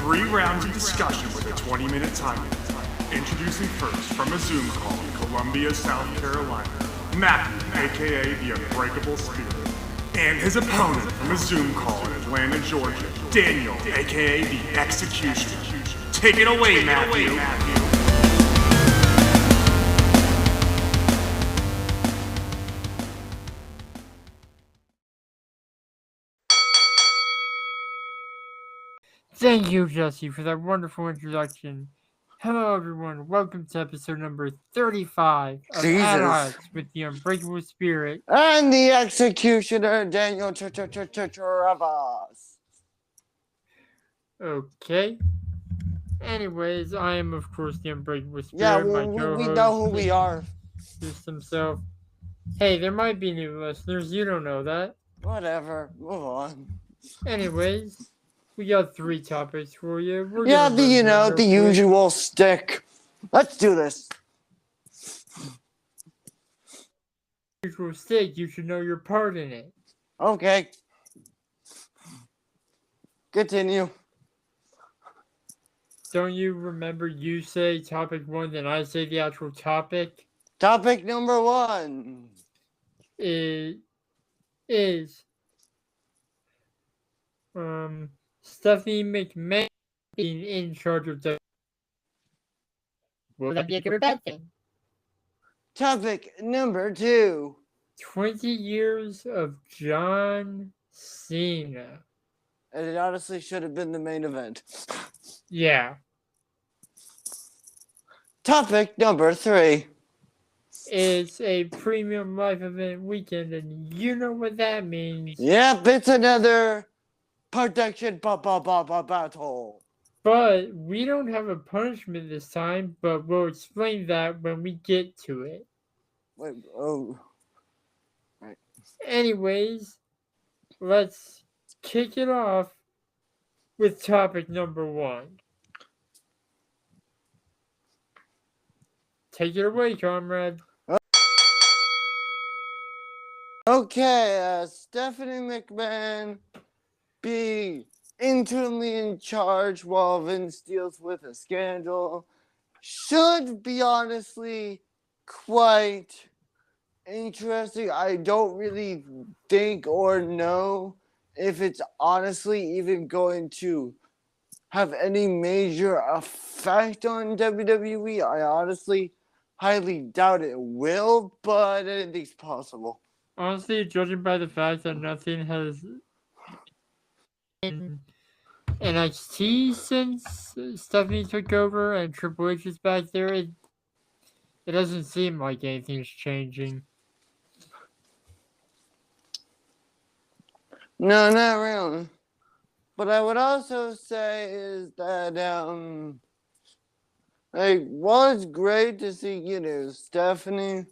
3 rounds of discussion with a 20-minute time limit. Introducing first from a Zoom call in Columbia, South Carolina, Matthew, aka the Unbreakable Spirit. And his opponent from a Zoom call in Atlanta, Georgia, Daniel, aka the Executioner. Take it away, Matthew. Thank you, Jesse, for that wonderful introduction. Hello, everyone. Welcome to episode number 35 of Jesus. At Odds with the Unbreakable Spirit. And the Executioner, Daniel Travas. Okay. Anyways, I am, of course, the Unbreakable Spirit. Yeah, my we know who we are. Introduced himself. Hey, there might be new listeners. You don't know that. Whatever. Move on. Anyways, we got 3 topics for you. The usual stick. Let's do this. Usual stick. You should know your part in it. Okay. Continue. Don't you remember you say topic 1, then I say the actual topic? Topic number 1 is Stephanie McMahon being in charge of the. Will that be a good or bad thing? Topic number 2 20 years of John Cena. And it honestly should have been the main event. Yeah. Topic number 3 It's a premium live event weekend, and you know what that means. Yep, it's another production battle. But we don't have a punishment this time, but we'll explain that when we get to it. Wait, oh. Right. Anyways, let's kick it off with topic number 1. Take it away, comrade. Okay, Stephanie McMahon being internally in charge while Vince deals with a scandal should be honestly quite interesting. I don't really think or know if it's honestly even going to have any major effect on WWE. I honestly highly doubt it will, but anything's possible. Honestly, judging by the fact that nothing has in NXT since Stephanie took over and Triple H is back there, it doesn't seem like anything's changing. No, not really. But I would also say is that it was great to see, Stephanie.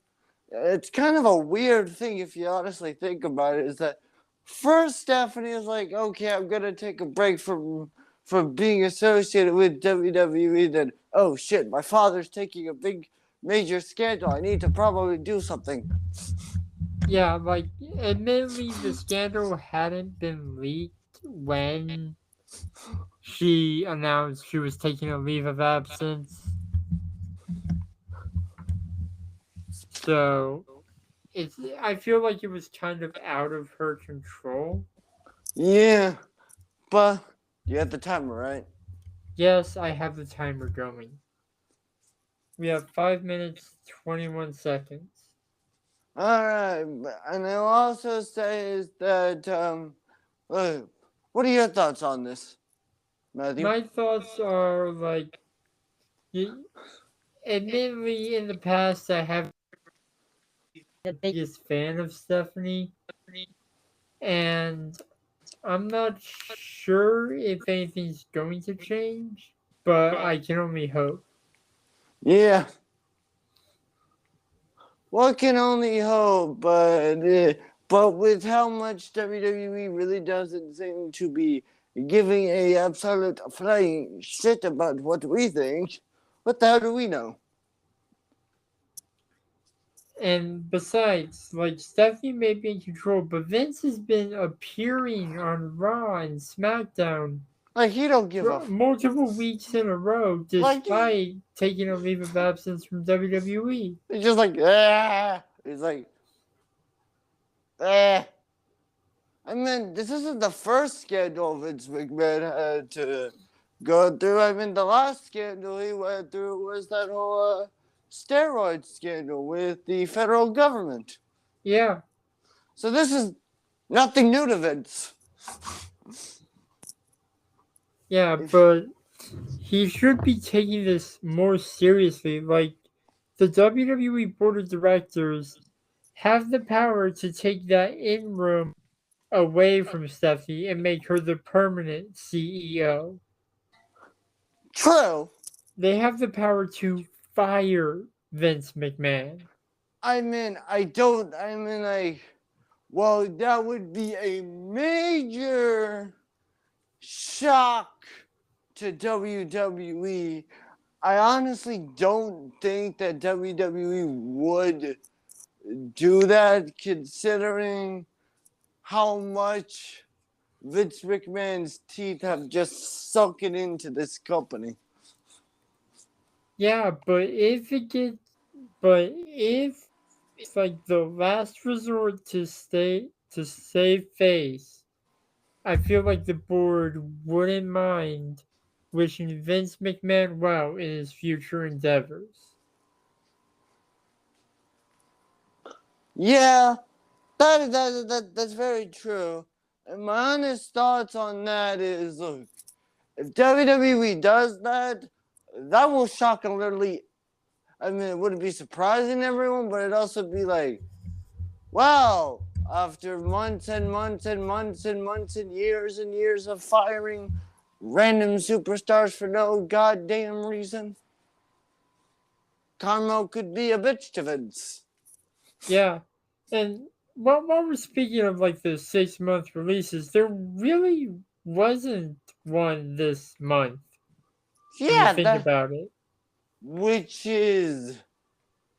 It's kind of a weird thing if you honestly think about it, is that first Stephanie is like, okay, I'm gonna take a break from being associated with WWE. Then, oh shit, my father's taking a big major scandal. I need to probably do something. Yeah, like, admittedly, the scandal hadn't been leaked when she announced she was taking a leave of absence. So, I feel like it was kind of out of her control. Yeah, but you have the timer, right? Yes, I have the timer going. We have 5 minutes, 21 seconds. Alright, and I'll also say is that, what are your thoughts on this, Matthew? My thoughts are, like, admittedly, in the past, I haven't been the biggest fan of Stephanie, and I'm not sure if anything's going to change, but I can only hope. Yeah. One can only hope, but with how much WWE really doesn't seem to be giving a absolute flying shit about what we think, what the hell do we know? And besides, like, Stephanie may be in control, but Vince has been appearing on Raw and SmackDown Like he don't give for a multiple weeks in a row, Like- despite taking a leave of absence from WWE. He's just like, ah. He's like, ah. I mean, this isn't the first scandal Vince McMahon had to go through. I mean, the last scandal he went through was that whole steroid scandal with the federal government. Yeah, So this is nothing new to Vince. yeah, but he should be taking this more seriously. Like, the WWE Board of Directors have the power to take that in-room away from Stephanie and make her the permanent CEO. True. They have the power to fire Vince McMahon. I mean, well, that would be a major shock to WWE. I honestly don't think that WWE would do that, considering how much Vince McMahon's teeth have just sunken into this company. Yeah, but if it's like the last resort to save face, I feel like the board wouldn't mind wishing Vince McMahon well in his future endeavors. Yeah, that's very true. And my honest thoughts on that is, look, if WWE does that, that will shock and literally. I mean, it wouldn't be surprising everyone, but it'd also be like, wow, after months and months and months and months and years of firing random superstars for no goddamn reason, Carmel could be a bitch to Vince. Yeah, and while we're speaking of like the 6-month releases, there really wasn't one this month. When Yeah, you think about it. which is,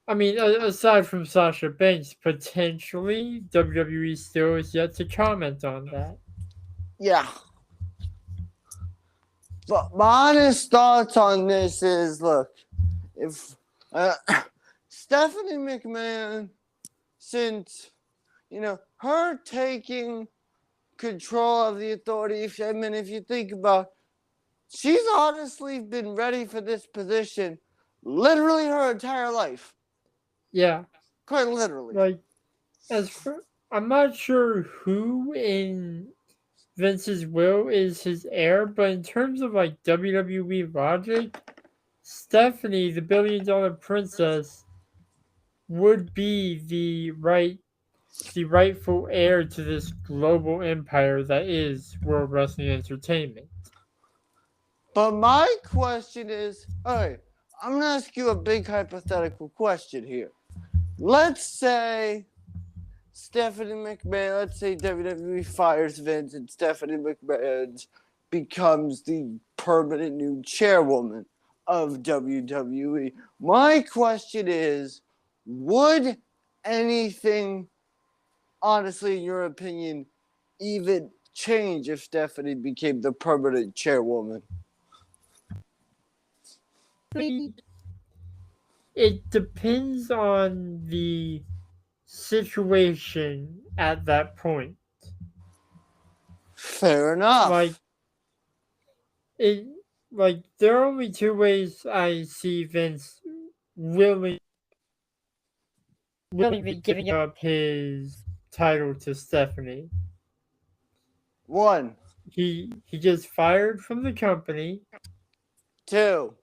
I mean, aside from Sasha Banks, potentially WWE still is yet to comment on that. yeah. But my honest thoughts on this is, look, if Stephanie McMahon, since, her taking control of the authority, I mean, if you think about, she's honestly been ready for this position literally her entire life. Yeah, Quite literally. like I'm not sure who in Vince's will is his heir, but in terms of like WWE logic, Stephanie, the $1 billion princess, would be the rightful heir to this global empire that is World Wrestling Entertainment. But my question is, all right, I'm going to ask you a big hypothetical question here. Let's say Stephanie McMahon, let's say WWE fires Vince and Stephanie McMahon becomes the permanent new chairwoman of WWE. My question is, would anything, honestly, in your opinion, even change if Stephanie became the permanent chairwoman? It depends on the situation at that point. Fair enough. There are only two ways I see Vince willingly giving up his title to Stephanie. One. He gets fired from the company. Two.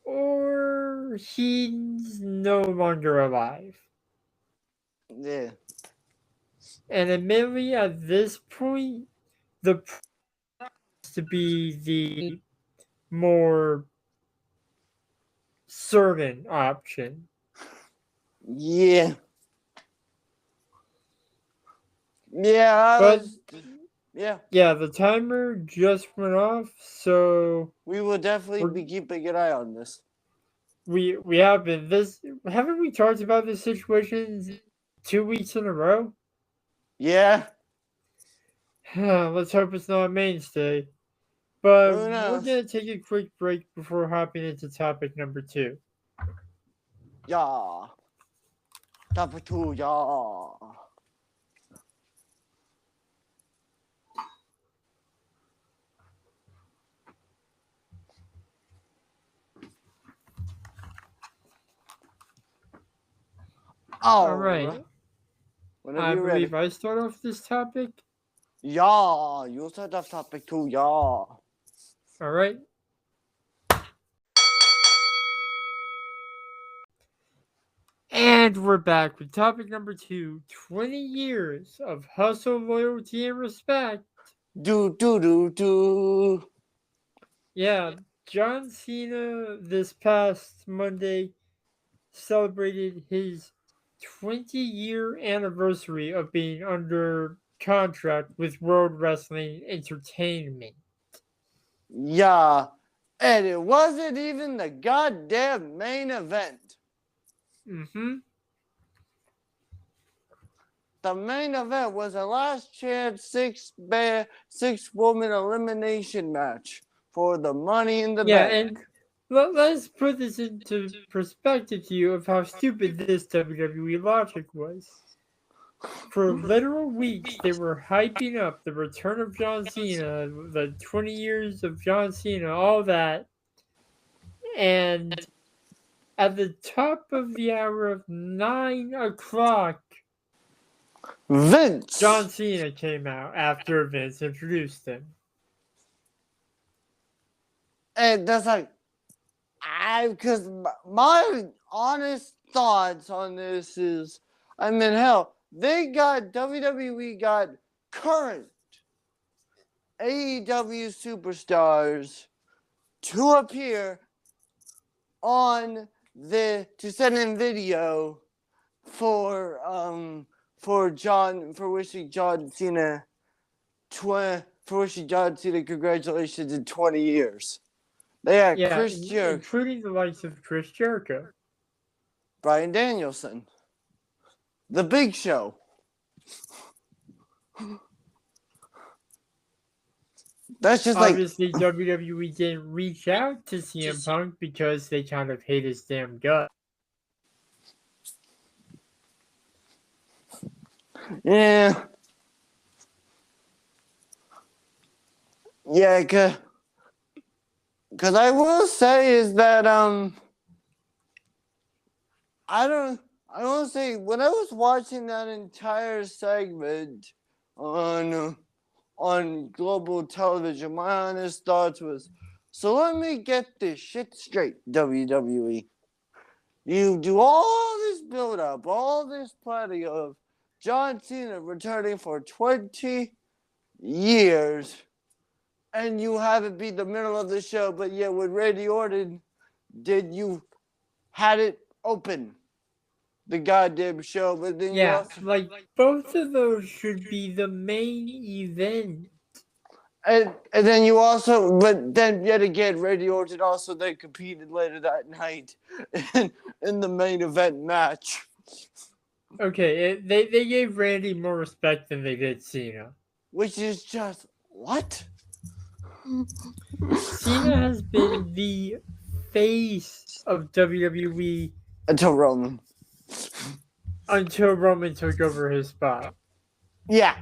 Or he's no longer alive. Yeah. And admittedly, at this point, the to be the more certain option. Yeah. Yeah. Yeah, the timer just went off, so we will definitely be keeping an eye on this. We have been haven't we talked about this situation 2 weeks in a row? Yeah. Let's hope it's not a mainstay. But Who we're knows? going to take a quick break before hopping into topic number 2. Yeah. Topic 2, yeah. All right. Whenever I you're ready. believe I start off this topic. Yeah, you start off topic 2, yeah. All right. And we're back with topic number 2, 20 years of hustle, loyalty, and respect. Do. Yeah, John Cena this past Monday celebrated his 20-year anniversary of being under contract with World Wrestling Entertainment. Yeah. And it wasn't even the goddamn main event. Mm-hmm. The main event was a last chance six-woman elimination match for the Money in the Yeah, Bank. and let's put this into perspective to you of how stupid this WWE logic was. For literal weeks, they were hyping up the return of John Cena, the 20 years of John Cena, all that. And at the top of the hour of 9 o'clock, Vince. John Cena came out after Vince introduced him. And that's like, because my honest thoughts on this is, I mean, hell, WWE got current AEW superstars to appear to send in video for wishing John Cena congratulations in 20 years. They had Chris Jericho, including the likes of Chris Jericho, Bryan Danielson, The Big Show. That's just obviously WWE didn't reach out to CM Punk because they kind of hate his damn gut. Yeah. Yeah, because I will say is that I will say when I was watching that entire segment on global television, my honest thoughts was, so let me get this shit straight, WWE. You do all this build up, all this planning of John Cena returning for 20 years, and you have it be the middle of the show, but yet when Randy Orton did, you had it open the goddamn show, but then like both of those should be the main event. And then you also, but then yet again, Randy Orton also then competed later that night in the main event match. Okay, they gave Randy more respect than they did Cena. Which is just, what? Cena has been the face of WWE until Roman took over his spot. Yeah.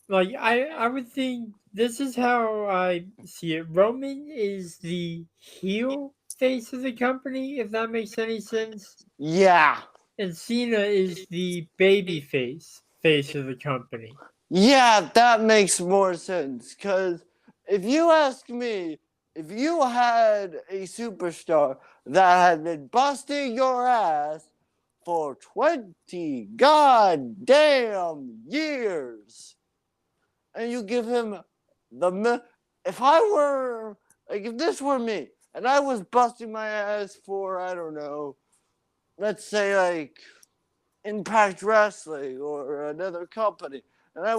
Like, I would think this is how I see it. Roman is the heel face of the company, if that makes any sense. Yeah. And Cena is the baby face of the company. Yeah, that makes more sense. Because if you ask me, if you had a superstar that had been busting your ass for 20 goddamn years, and you give him if this were me, and I was busting my ass for, I don't know, let's say like Impact Wrestling or another company, and I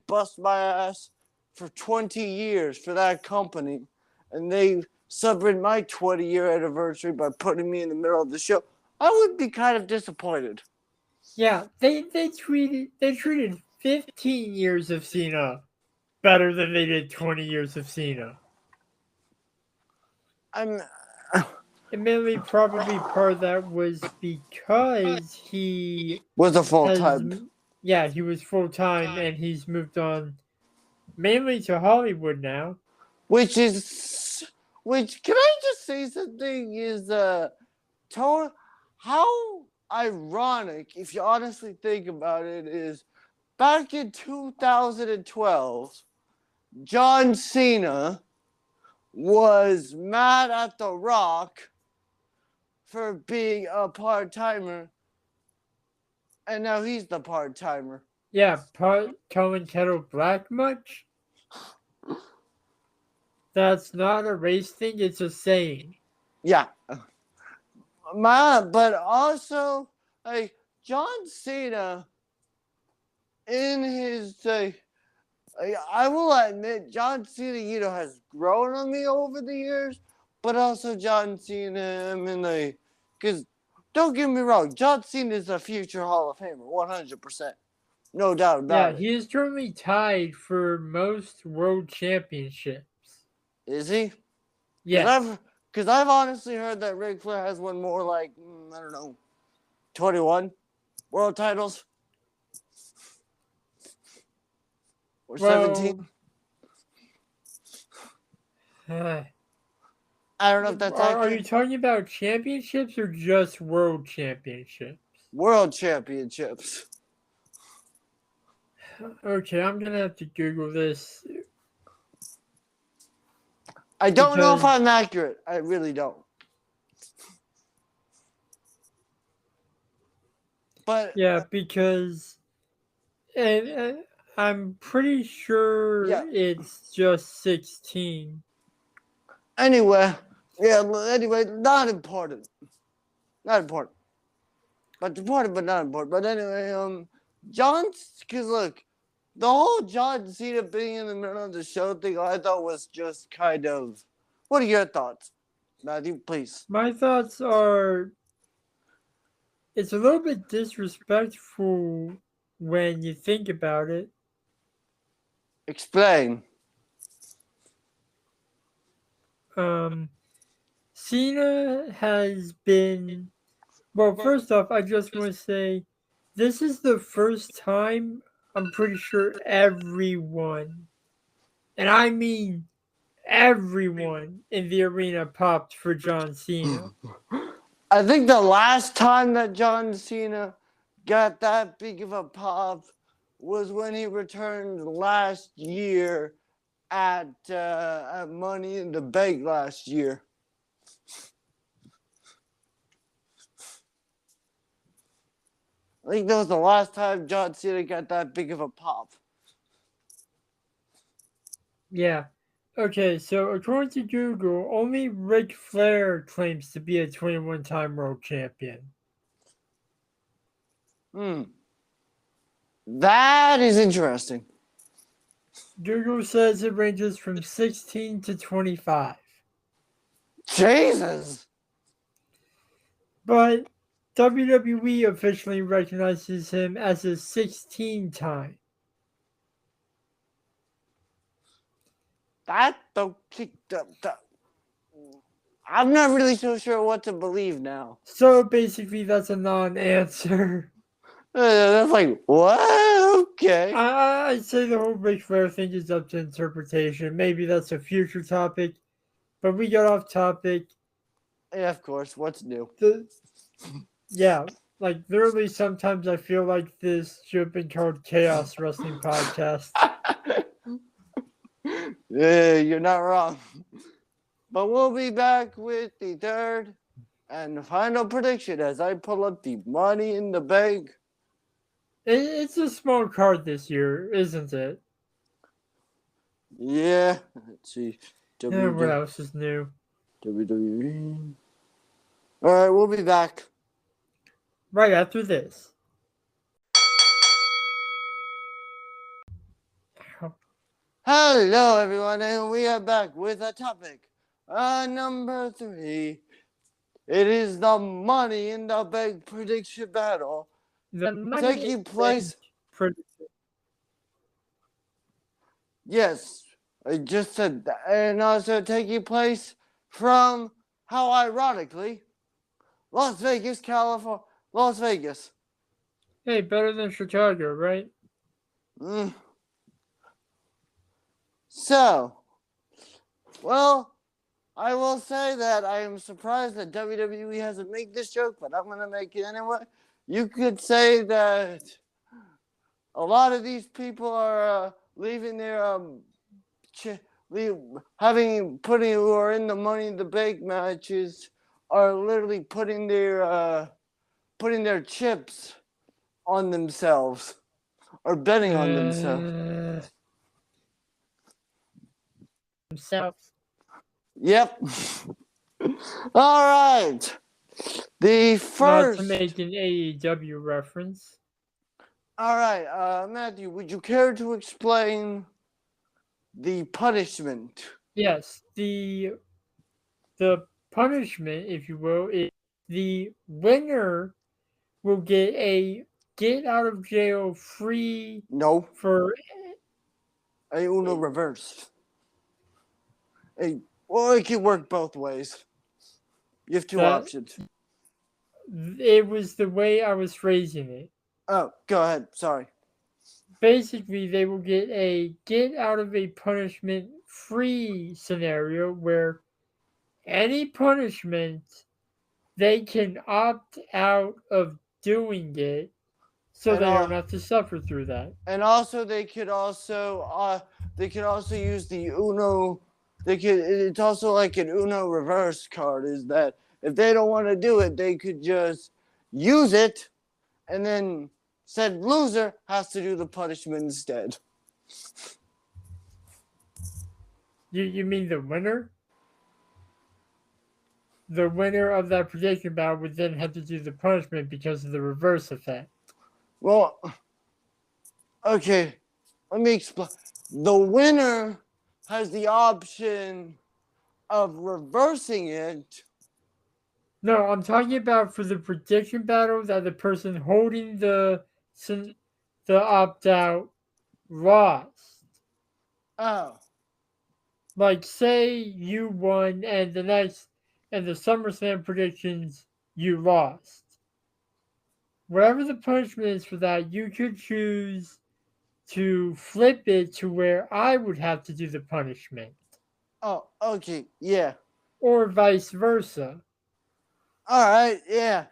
bust my ass for 20 years for that company, and they celebrated my 20-year anniversary by putting me in the middle of the show, I would be kind of disappointed. Yeah, they treated 15 years of Cena better than they did 20 years of Cena. I'm. Admittedly, probably part of that was because he Was a full has, time. yeah, he was full time and he's moved on mainly to Hollywood now. Which can I just say something is how ironic, if you honestly think about it, is back in 2012, John Cena was mad at The Rock for being a part-timer, and now he's the part-timer. Yeah, Cohen Kettle Black much? That's not a race thing, it's a saying. Yeah. But also, like, John Cena, in his, I will admit, John Cena, has grown on me over the years, but also John Cena, I mean, because don't get me wrong, John Cena is a future Hall of Famer, 100%. No doubt about it. He is currently tied for most world championships. Is he? Yeah. Because I've honestly heard that Ric Flair has won more, like, I don't know, 21 world titles? Or 17? I don't know if that's Are you talking about championships or just world championships? World championships. Okay, I'm going to have to Google this. I don't know if I'm accurate. I really don't. But yeah, because I'm pretty sure it's just 16. Anyway, not important. Not important. But important, but not important. But anyway, because look, the whole John Cena being in the middle of the show thing, I thought was just kind of. What are your thoughts, Matthew? Please. My thoughts are, it's a little bit disrespectful when you think about it. Explain. Cena has been. Well, first off, I just want to say, this is the first time I'm pretty sure everyone, and I mean everyone in the arena popped for John Cena. I think the last time that John Cena got that big of a pop was when he returned last year at Money in the Bank last year. I think that was the last time John Cena got that big of a pop. Yeah. Okay, so according to Google, only Ric Flair claims to be a 21-time world champion. That is interesting. Google says it ranges from 16 to 25. Jesus! But WWE officially recognizes him as a 16-time. I'm not really so sure what to believe now. So basically, that's a non-answer. That's like, what? Okay. I'd say the whole Ric Flair thing is up to interpretation. Maybe that's a future topic, but we got off topic. Yeah, of course. What's new? Like literally sometimes I feel like this should have been called Chaos Wrestling Podcast. Yeah, you're not wrong. But we'll be back with the third and final prediction as I pull up the Money in the Bank. It's a small card this year, isn't it? Yeah. Let's see. What else is new? WWE. All right, we'll be back. Right after this. Hello, everyone, and we are back with a topic. Number 3. It is the Money in the Bank prediction battle taking place. Yes, I just said that. And also taking place from, how ironically, Las Vegas, California. Las Vegas. Hey, better than Chicago, right? Mm. So, well, I will say that I am surprised that WWE hasn't made this joke, but I'm going to make it anyway. You could say that a lot of these people are leaving their putting who are in the Money in the Bank matches are literally putting their chips on themselves or betting on themselves. Themselves. Yep. All right. The Not first. to make an AEW reference. All right, Matthew, would you care to explain the punishment? Yes, the punishment, if you will, is the winner will get a get out of jail free No, for a Uno reverse. Well, it can work both ways. You have two that. options. It was the way I was phrasing it. Oh, go ahead. Sorry. Basically, they will get a get out of a punishment free scenario where any punishment they can opt out of doing it so And, they don't have to suffer through that. And also, they could also use the Uno. It's also like an Uno reverse card. Is that if they don't want to do it, they could just use it, and then said loser has to do the punishment instead. You mean the winner? The winner of that prediction battle would then have to do the punishment because of the reverse effect. Well, okay, let me explain. The winner has the option of reversing it. No, I'm talking about for the prediction battle that the person holding the opt out lost. Oh. Like, say you won and the SummerSlam predictions you lost. Whatever the punishment is for that, you could choose to flip it to where I would have to do the punishment. Oh, okay, yeah. Or vice versa. All right, yeah.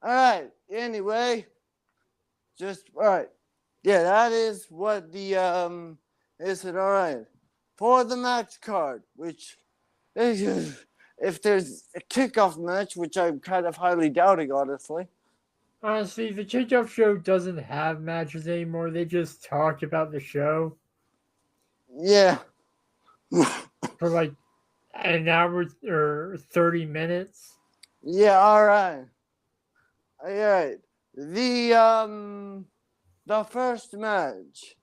All right. Anyway, just all right. Yeah, that is what the is it. All right. For the match card, which if there's a kickoff match, which I'm kind of highly doubting, honestly. Honestly, the kickoff show doesn't have matches anymore. They just talk about the show. Yeah. For like an hour or 30 minutes. Yeah, all right. All right. The first match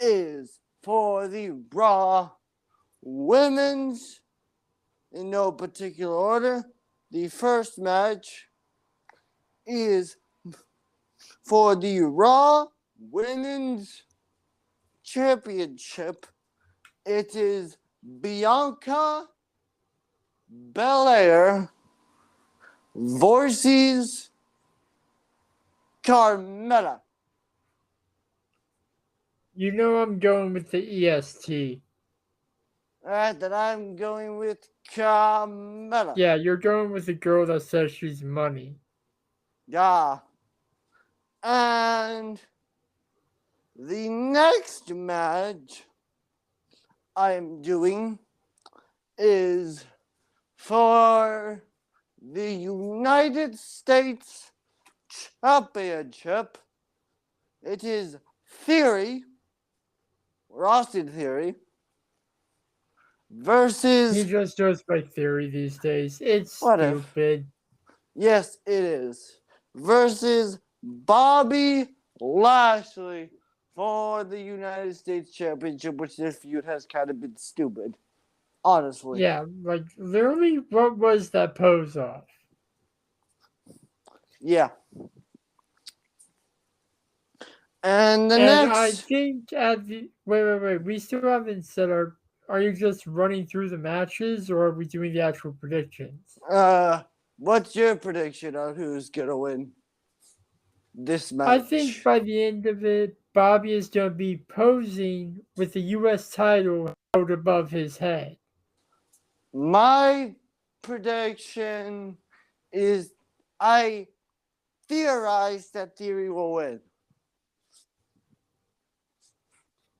is for the Raw Women's, in no particular order. The first match is for the Raw Women's Championship. It is Bianca Belair versus Carmella. You know I'm going with the EST. Alright, then I'm going with Carmella. Yeah, you're going with the girl that says she's money. Yeah. And the next match I'm doing is for the United States Championship. It is Theory, or Austin Theory, versus... He just goes by Theory these days. It's Whatever. stupid. Yes, it is. Versus Bobby Lashley for the United States Championship, which this feud has kind of been stupid. Honestly. Yeah, like literally, what was that pose off? Yeah. And the And I next, think at the wait. We still haven't said our. Are you just running through the matches, or are we doing the actual predictions? what's your prediction on who's gonna win this I think match? by the end of it, Bobby is going to be posing with the U.S. title held above his head. My prediction is I theorize that Theory will win.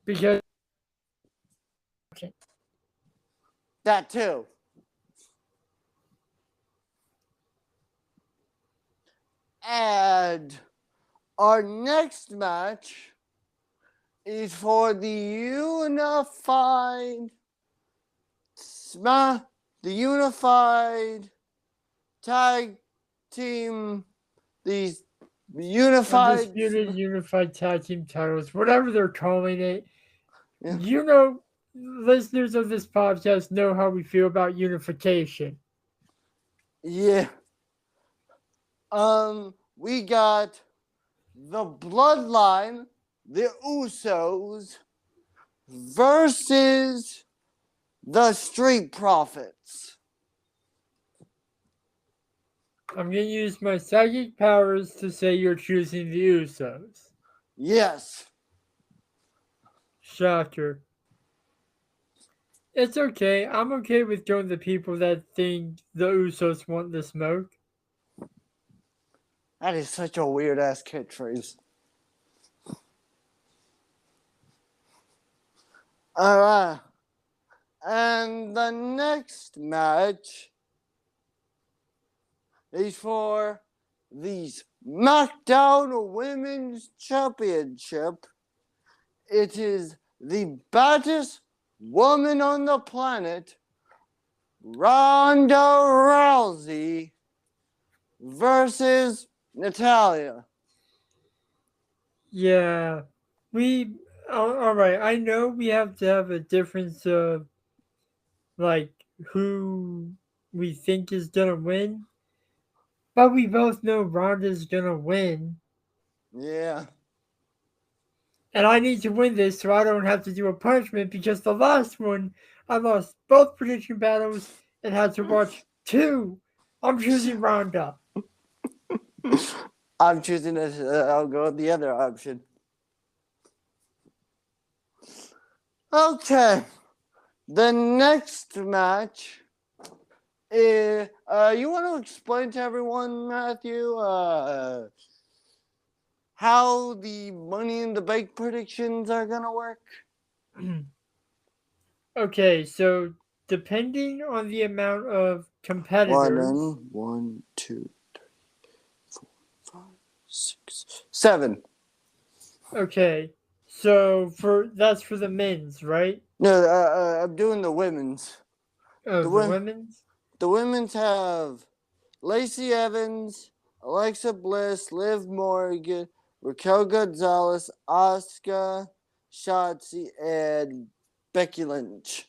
Because That too. And our next match is for the unified tag team, these unified. Undisputed Unified Tag Team titles, whatever they're calling it. Yeah. You know, listeners of this podcast know how we feel about unification. Yeah. We got the Bloodline, the Usos, versus the Street Profits. I'm going to use my psychic powers to say you're choosing the Usos. Yes. Shocker. It's okay. I'm okay with going the people that think the Usos want the smoke. That is such a weird ass catchphrase. Alright. And the next match is for the SmackDown Women's Championship. It is the baddest woman on the planet, Ronda Rousey, versus Natalia. Yeah. All right. I know we have to have a difference of like who we think is going to win. But we both know Ronda's going to win. Yeah. And I need to win this so I don't have to do a punishment because the last one, I lost both prediction battles and had to watch two. I'm choosing Ronda. I'm choosing this. I'll go with the other option. Okay. The next match is. You want to explain to everyone, Matthew, how the Money in the Bank predictions are gonna work? Okay, so depending on the amount of competitors. 1, 2, 3, 4, 5, 6, 7. Okay, so that's for the men's, right? No, I'm doing the women's. Oh, the women's? The women's have Lacey Evans, Alexa Bliss, Liv Morgan, Raquel Gonzalez, Asuka, Shotzi, and Becky Lynch.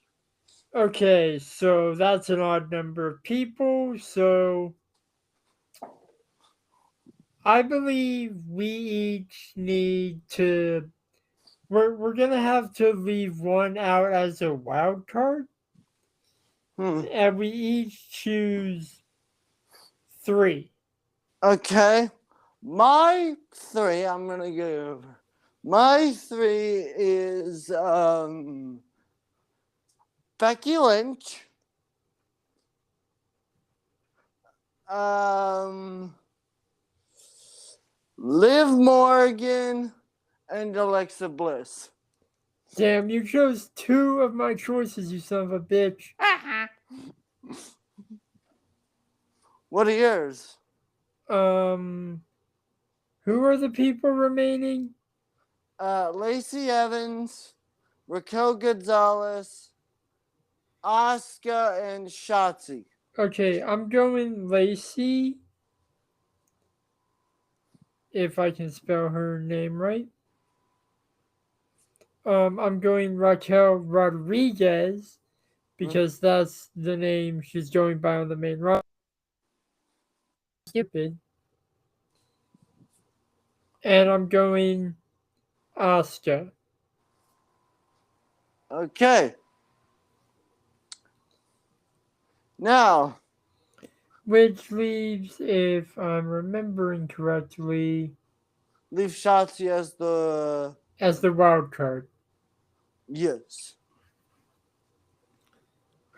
Okay, so that's an odd number of people. So I believe we each need to. We're gonna have to leave one out as a wild card, and we each choose 3. Okay, my 3. I'm gonna go over. My 3 is Becky Lynch, Liv Morgan, and Alexa Bliss. Damn, you chose 2 of my choices, you son of a bitch. What are yours? Who are the people remaining? Lacey Evans, Raquel Gonzalez, Asuka, and Shotzi. Okay, I'm going Lacey. If I can spell her name right. I'm going Raquel Rodriguez because that's the name she's going by on the main roster. Stupid. And I'm going Asuka. Okay. Now, Which leaves, if I'm remembering correctly, leave Shotzi as the as the wild card. yes.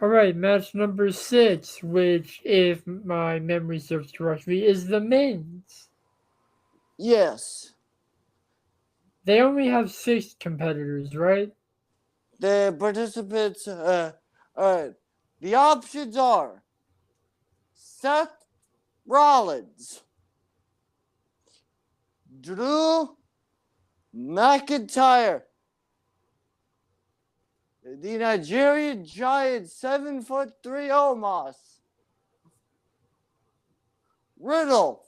All right, match number 6, which, if my memory serves correctly, is the men's. Yes. They only have 6 competitors, right? The participants, alright. The options are Seth Rollins, Drew McIntyre, the Nigerian Giant 7'3" Omos, Riddle,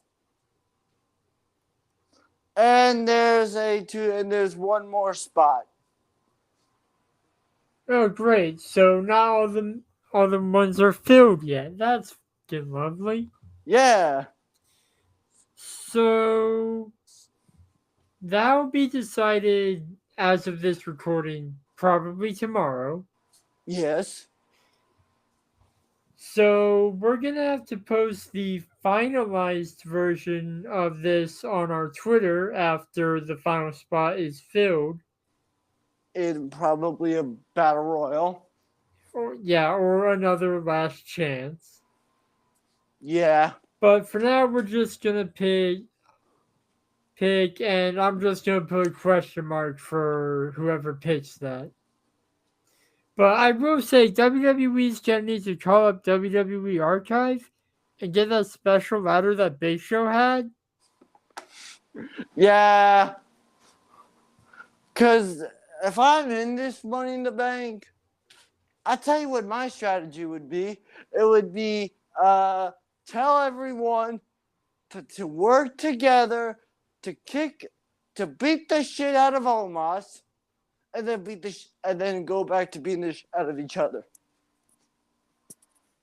and there's one more spot. Oh, great. So not all the ones are filled yet. That's good, lovely. Yeah. So that will be decided as of this recording, probably tomorrow. Yes. So we're gonna have to post the finalized version of this on our Twitter after the final spot is filled. In probably a battle royal. Or another last chance. Yeah. But for now, we're just gonna pick, and I'm just gonna put a question mark for whoever picks that. But I will say WWE's gonna need to call up WWE Archive and get that special ladder that Big Show had. Yeah. Because if I'm in this Money in the Bank, I'll tell you what my strategy would be. It would be tell everyone to work together to beat the shit out of Omos, and then go back to beating the shit out of each other.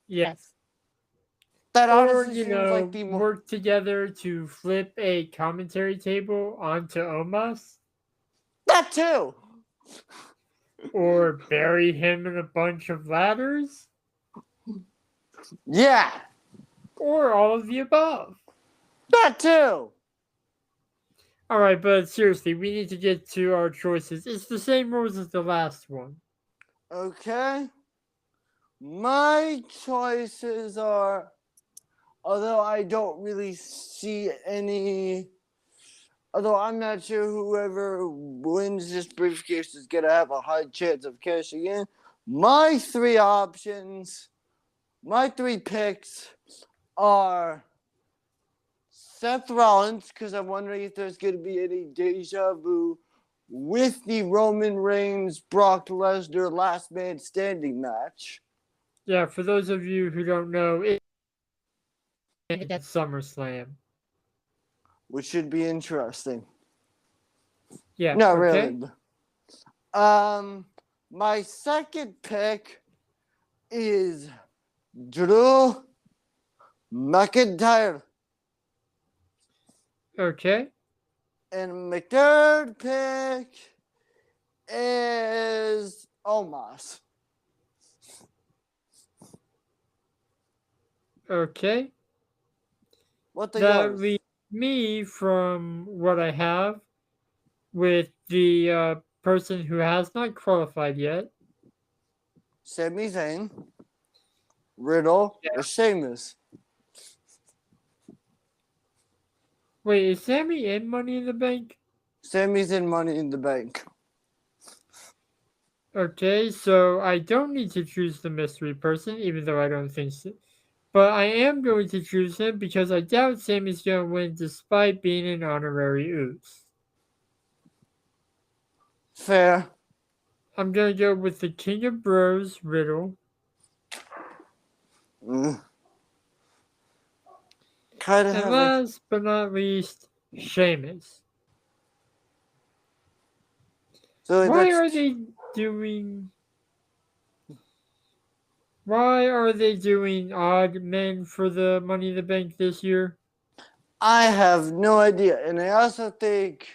Yes. That Or, honestly seems like the more. work together to flip a commentary table onto Omos. That too. Or bury him in a bunch of ladders. Yeah. Or all of the above. That too. Alright, but seriously, we need to get to our choices. It's the same rules as the last one. Okay. My choices are, although I don't really see any, although I'm not sure whoever wins this briefcase is going to have a high chance of cashing in, my three picks are Seth Rollins, because I'm wondering if there's going to be any deja vu with the Roman Reigns Brock Lesnar last man standing match. Yeah, for those of you who don't know, it's SummerSlam. Which should be interesting. Yeah. No, okay. really. My second pick is Drew McIntyre. Okay. And my third pick is Omos. Okay. What the That yours? leaves me from what I have with the person who has not qualified yet. Sami Zayn, Riddle, or Sheamus. Wait, is Sammy in Money in the Bank? Sami's in Money in the Bank. Okay, so I don't need to choose the mystery person, even though I don't think so. But I am going to choose him because I doubt Sammy's going to win despite being an honorary Uce. Fair. I'm going to go with the King of Bros, Riddle. And last but not least, Sheamus. So Why are they doing odd men for the Money in the Bank this year? I have no idea. And I also think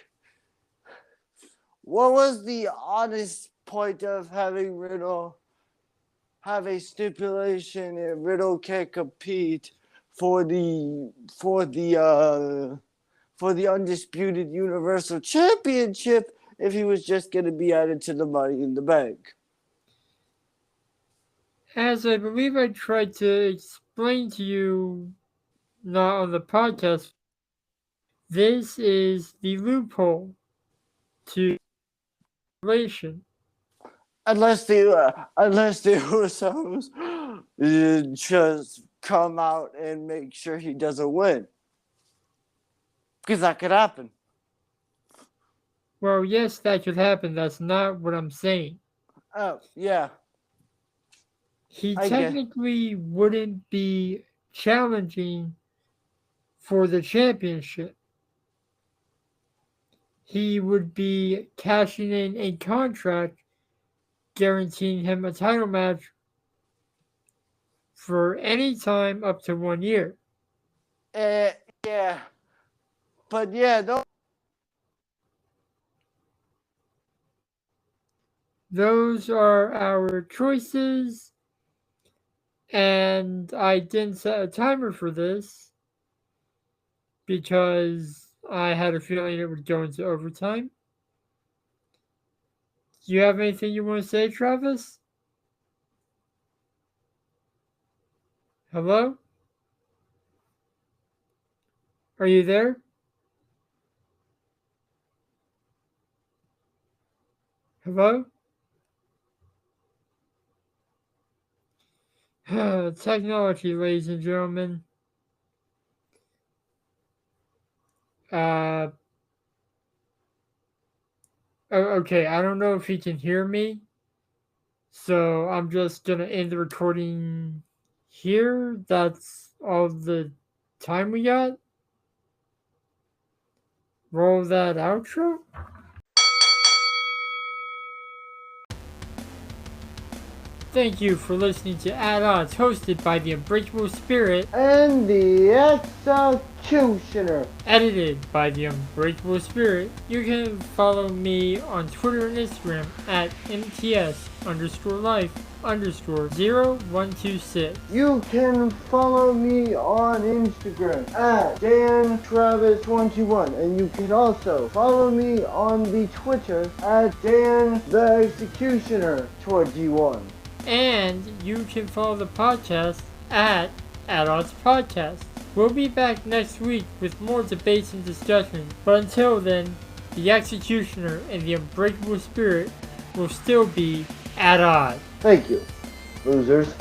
what was the honest point of having Riddle have a stipulation if Riddle can't compete for the undisputed Universal Championship if he was just going to be added to the Money in the Bank? As I believe I tried to explain to you, not on the podcast, this is the loophole to relation. Unless the Usos just come out and make sure he doesn't win. Because that could happen. Well, yes, that could happen. That's not what I'm saying. Oh, yeah. He I get- technically wouldn't be challenging for the championship. He would be cashing in a contract guaranteeing him a title match for any time up to 1 year. Yeah. But yeah, Those are our choices, and I didn't set a timer for this because I had a feeling it would go into overtime. Do you have anything you want to say, Travis? Hello? Are you there? Hello? Technology, ladies and gentlemen. Okay, I don't know if he can hear me, so I'm just gonna end the recording here. That's all the time we got. Roll that outro. Thank you for listening to At Odds, hosted by the Unbreakable Spirit, and the Executioner. edited by the Unbreakable Spirit. You can follow me on Twitter and Instagram at MTS_life_0126. You can follow me on Instagram at DanTravis21, and you can also follow me on the Twitter at DanTheExecutioner21. And you can follow the podcast at Odds Podcast. We'll be back next week with more debates and discussions. But until then, the Executioner and the Unbreakable Spirit will still be at odds. Thank you, losers.